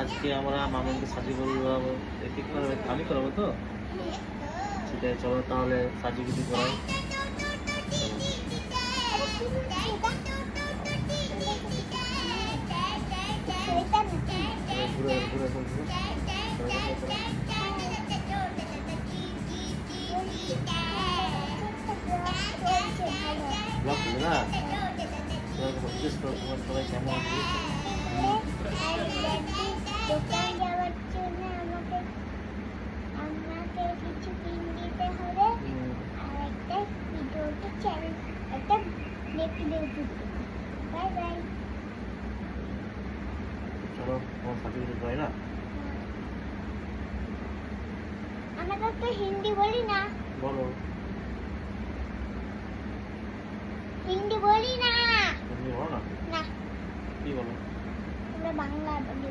আজকে আমরা মামাকে সাজুগুজু করাবো। কি করবে? আমি করাবো তো? ঠিক আছে, চলো তাহলে সাজুগুজু করাই। ঘুরে ঘুরে ঘুরে ব্লগ করবে না? জিজ্ঞেস করো তোমার সবাই কেমন আছে। দোকান যাওয়ার জন্য আমাকে কিছু কিন দিতে হবে আর একটা ভিডিওতে চ্যানেল একটা নেক্সট ভিডিও। Bye bye. চলো তোমার সাজুগুজু করাই না? আমরা তো হিন্দি বলি না। বলো। হিন্দি বলি না। তুমি বলো না। না, কি বলো? আমরা বাংলা বলি।